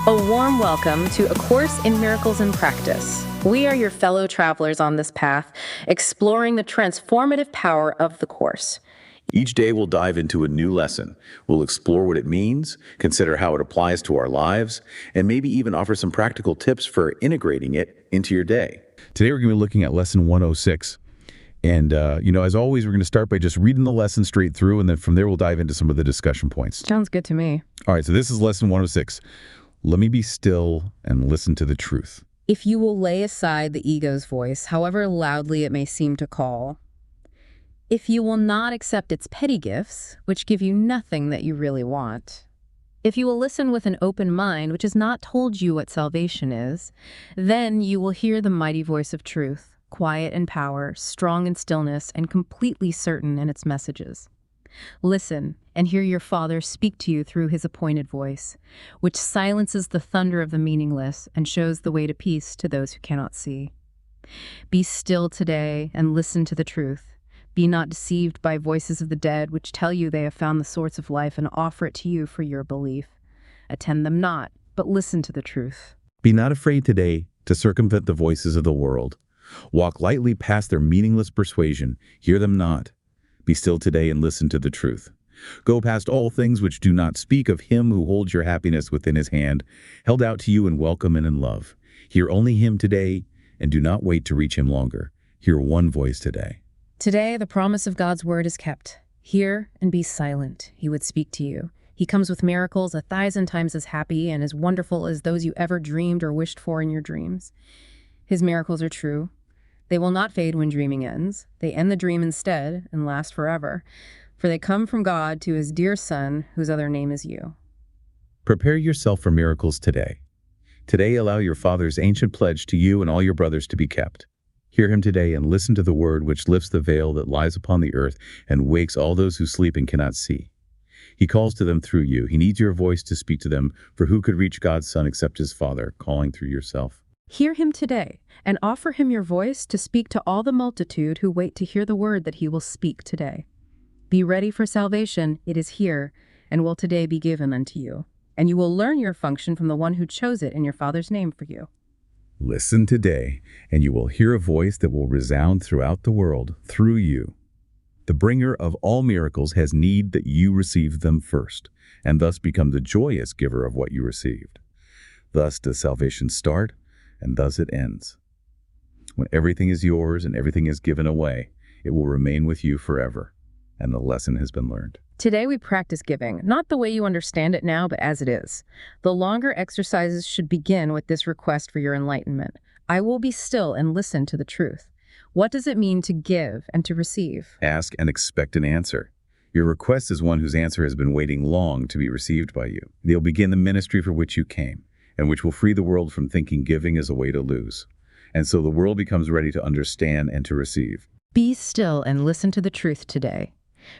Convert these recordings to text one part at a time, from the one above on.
A warm welcome to A Course in Miracles in Practice. We are your fellow travelers on this path, exploring the transformative power of the Course. Each day we'll dive into a new lesson. We'll explore what it means, consider how it applies to our lives, and maybe even offer some practical tips for integrating it into your day. Today we're going to be looking at lesson 106. And, as always, we're going to start by just reading the lesson straight through, and then from there we'll dive into some of the discussion points. Sounds good to me. All right, so this is lesson 106. Let me be still and listen to the truth. If you will lay aside the ego's voice, however loudly it may seem to call, if you will not accept its petty gifts, which give you nothing that you really want, if you will listen with an open mind, which has not told you what salvation is, then you will hear the mighty voice of truth, quiet in power, strong in stillness, and completely certain in its messages. Listen and hear your Father speak to you through his appointed voice, which silences the thunder of the meaningless and shows the way to peace to those who cannot see. Be still today and listen to the truth. Be not deceived by voices of the dead, which tell you they have found the source of life and offer it to you for your belief. Attend them not, but listen to the truth. Be not afraid today to circumvent the voices of the world. Walk lightly past their meaningless persuasion. Hear them not. Be still today and listen to the truth. Go past all things which do not speak of him who holds your happiness within his hand, held out to you in welcome and in love. Hear only him today, and do not wait to reach him longer. Hear one voice today. Today, the promise of God's word is kept. Hear and be silent. He would speak to you. He comes with miracles 1,000 times as happy and as wonderful as those you ever dreamed or wished for in your dreams. His miracles are true. They will not fade when dreaming ends. They end the dream instead and last forever, for they come from God to his dear Son, whose other name is you. Prepare yourself for miracles today. Today, allow your Father's ancient pledge to you and all your brothers to be kept. Hear him today and listen to the word which lifts the veil that lies upon the earth and wakes all those who sleep and cannot see. He calls to them through you. He needs your voice to speak to them, for who could reach God's Son except his Father, calling through yourself? Hear him today, and offer him your voice to speak to all the multitude who wait to hear the word that he will speak today. Be ready for salvation. It is here, and will today be given unto you. And you will learn your function from the one who chose it in your Father's name for you. Listen today, and you will hear a voice that will resound throughout the world through you. The bringer of all miracles has need that you receive them first, and thus become the joyous giver of what you received. Thus does salvation start, and thus it ends. When everything is yours and everything is given away, it will remain with you forever, and the lesson has been learned. Today we practice giving, not the way you understand it now, but as it is. The longer exercises should begin with this request for your enlightenment. I will be still and listen to the truth. What does it mean to give and to receive? Ask and expect an answer. Your request is one whose answer has been waiting long to be received by you. They'll begin the ministry for which you came, and which will free the world from thinking giving is a way to lose. And so the world becomes ready to understand and to receive. Be still and listen to the truth today.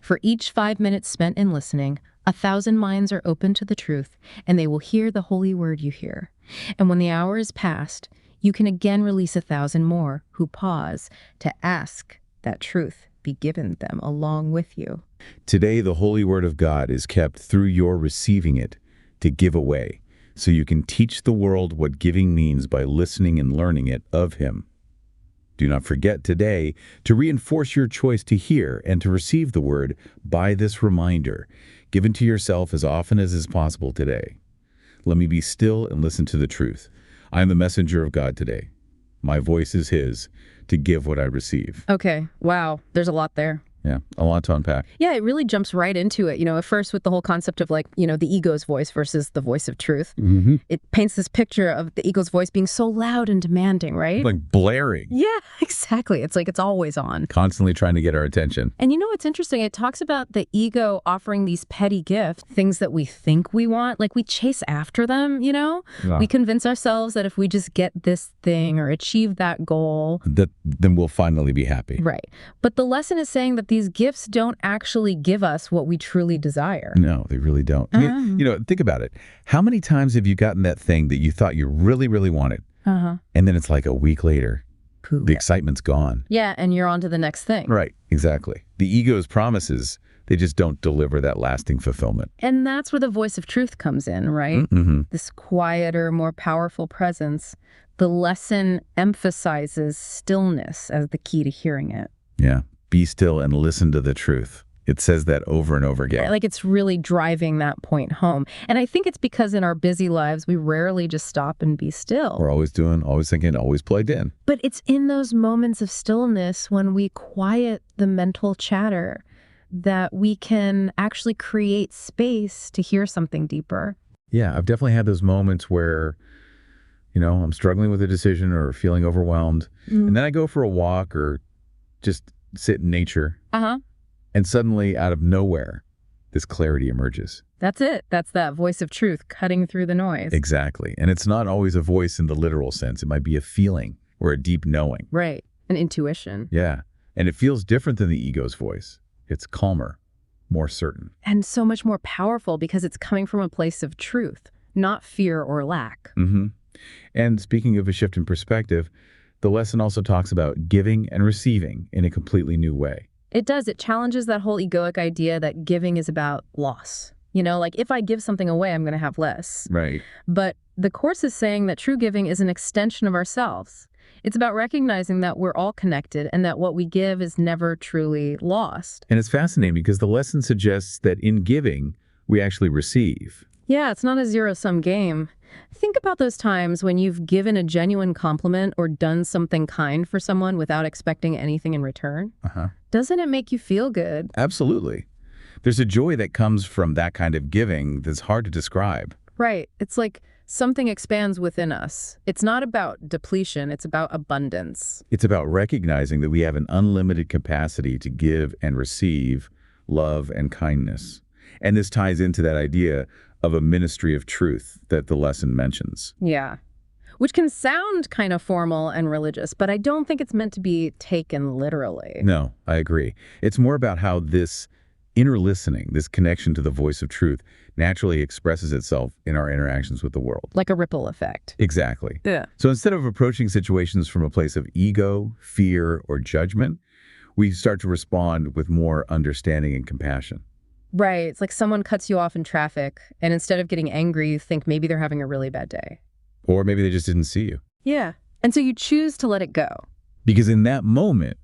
For each 5 minutes spent in listening, 1,000 minds are open to the truth, and they will hear the holy word you hear. And when the hour is past, you can again release 1,000 more who pause to ask that truth be given them along with you. Today, the holy word of God is kept through your receiving it to give away, so you can teach the world what giving means by listening and learning it of him. Do not forget today to reinforce your choice to hear and to receive the word by this reminder, given to yourself as often as is possible today. Let me be still and listen to the truth. I am the messenger of God today. My voice is his to give what I receive. Okay, wow, there's a lot there. Yeah, a lot to unpack. Yeah, it really jumps right into it. At first with the whole concept of the ego's voice versus the voice of truth. Mm-hmm. It paints this picture of the ego's voice being so loud and demanding, right? Like blaring. Yeah, exactly. It's like it's always on. Constantly trying to get our attention. And what's interesting? It talks about the ego offering these petty gifts, things that we think we want. Like we chase after them, Yeah. We convince ourselves that if we just get this thing or achieve that goal, then we'll finally be happy. Right. But the lesson is saying that these gifts don't actually give us what we truly desire. No, they really don't. Think about it. How many times have you gotten that thing that you thought you really, really wanted? Uh-huh. And then it's like a week later, Pooh. the excitement's gone. Yeah, and you're on to the next thing. Right, exactly. The ego's promises They just don't deliver that lasting fulfillment. And that's where the voice of truth comes in, right? Mm-hmm. This quieter, more powerful presence. The lesson emphasizes stillness as the key to hearing it. Yeah. Be still and listen to the truth. It says that over and over again. Like it's really driving that point home. And I think it's because in our busy lives, we rarely just stop and be still. We're always doing, always thinking, always plugged in. But it's in those moments of stillness when we quiet the mental chatter that we can actually create space to hear something deeper. Yeah, I've definitely had those moments where, I'm struggling with a decision or feeling overwhelmed. And then I go for a walk or just sit in nature. Uh-huh. And suddenly, out of nowhere, this clarity emerges. That's it. That's that voice of truth cutting through the noise. Exactly. And it's not always a voice in the literal sense. It might be a feeling or a deep knowing. Right. An intuition. Yeah. And it feels different than the ego's voice. It's calmer, more certain. And so much more powerful because it's coming from a place of truth, not fear or lack. Mm-hmm. And speaking of a shift in perspective, the lesson also talks about giving and receiving in a completely new way. It does. It challenges that whole egoic idea that giving is about loss. Like if I give something away, I'm going to have less. Right. But the Course is saying that true giving is an extension of ourselves. It's about recognizing that we're all connected and that what we give is never truly lost. And it's fascinating because the lesson suggests that in giving, we actually receive. Yeah, it's not a zero-sum game. Think about those times when you've given a genuine compliment or done something kind for someone without expecting anything in return. Uh-huh. Doesn't it make you feel good? Absolutely. There's a joy that comes from that kind of giving that's hard to describe. Right. It's like something expands within us. It's not about depletion, it's about abundance. It's about recognizing that we have an unlimited capacity to give and receive love and kindness. And this ties into that idea of a ministry of truth that the lesson mentions. Yeah. Which can sound kind of formal and religious, but I don't think it's meant to be taken literally. No, I agree. It's more about how this inner listening, this connection to the voice of truth, naturally expresses itself in our interactions with the world. Like a ripple effect. Exactly. Yeah. So instead of approaching situations from a place of ego, fear, or judgment, we start to respond with more understanding and compassion. Right. It's like someone cuts you off in traffic, and instead of getting angry, you think maybe they're having a really bad day. Or maybe they just didn't see you. Yeah. And so you choose to let it go. Because in that moment,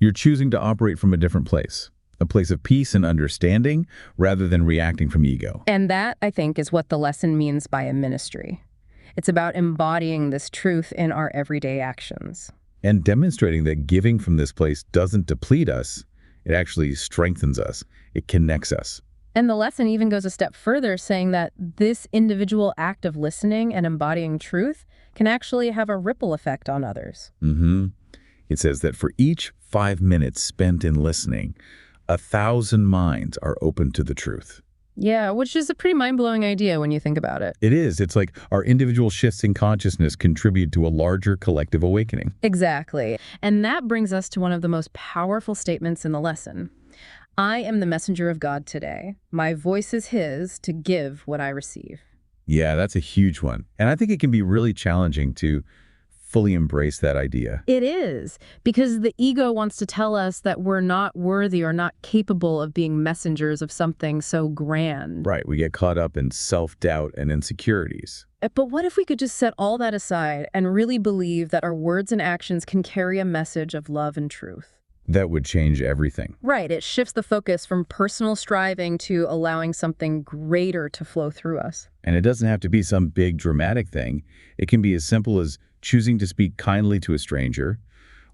you're choosing to operate from a different place, a place of peace and understanding rather than reacting from ego. And that, I think, is what the lesson means by a ministry. It's about embodying this truth in our everyday actions. And demonstrating that giving from this place doesn't deplete us, it actually strengthens us. It connects us. And the lesson even goes a step further, saying that this individual act of listening and embodying truth can actually have a ripple effect on others. Mm-hmm. It says that for each 5 minutes spent in listening, 1,000 minds are open to the truth. Yeah, which is a pretty mind-blowing idea when you think about it. It is. It's like our individual shifts in consciousness contribute to a larger collective awakening. Exactly. And that brings us to one of the most powerful statements in the lesson. I am the messenger of God today. My voice is his to give what I receive. Yeah, that's a huge one. And I think it can be really challenging to fully embrace that idea. It is, because the ego wants to tell us that we're not worthy or not capable of being messengers of something so grand. Right. We get caught up in self-doubt and insecurities. But what if we could just set all that aside and really believe that our words and actions can carry a message of love and truth? That would change everything. Right. It shifts the focus from personal striving to allowing something greater to flow through us. And it doesn't have to be some big dramatic thing. It can be as simple as choosing to speak kindly to a stranger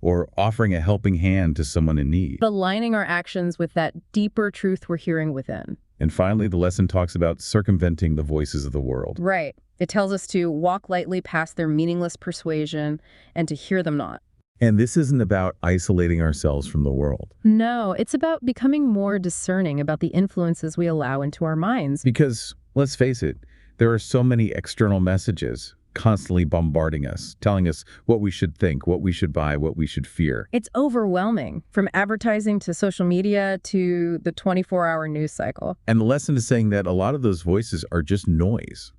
or offering a helping hand to someone in need. Aligning our actions with that deeper truth we're hearing within. And finally, the lesson talks about circumventing the voices of the world. Right. It tells us to walk lightly past their meaningless persuasion and to hear them not. And this isn't about isolating ourselves from the world. No, it's about becoming more discerning about the influences we allow into our minds. Because, let's face it, there are so many external messages constantly bombarding us, telling us what we should think, what we should buy, what we should fear. It's overwhelming, from advertising to social media to the 24-hour news cycle. And the lesson is saying that a lot of those voices are just noise.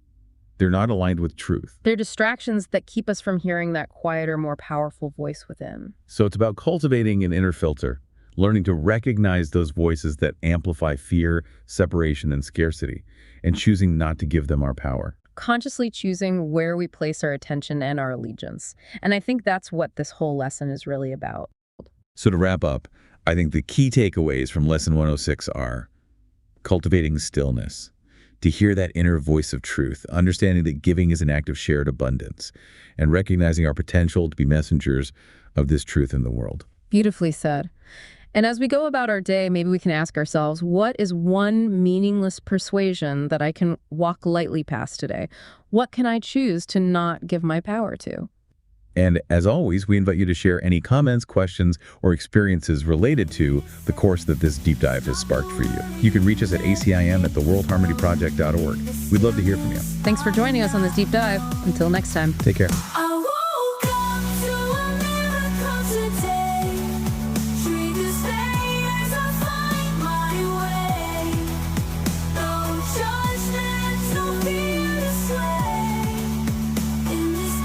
They're not aligned with truth. They're distractions that keep us from hearing that quieter, more powerful voice within. So it's about cultivating an inner filter, learning to recognize those voices that amplify fear, separation, and scarcity, and choosing not to give them our power. Consciously choosing where we place our attention and our allegiance. And I think that's what this whole lesson is really about. So to wrap up, I think the key takeaways from Lesson 106 are cultivating stillness, to hear that inner voice of truth, understanding that giving is an act of shared abundance, and recognizing our potential to be messengers of this truth in the world. Beautifully said. And as we go about our day, maybe we can ask ourselves, what is one meaningless persuasion that I can walk lightly past today? What can I choose to not give my power to? And as always, we invite you to share any comments, questions, or experiences related to the course that this deep dive has sparked for you. You can reach us at ACIM@theworldharmonyproject.org. We'd love to hear from you. Thanks for joining us on this deep dive. Until next time. Take care.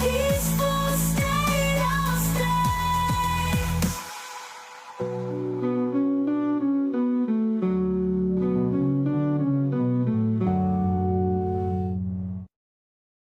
Peaceful state, I'll stay.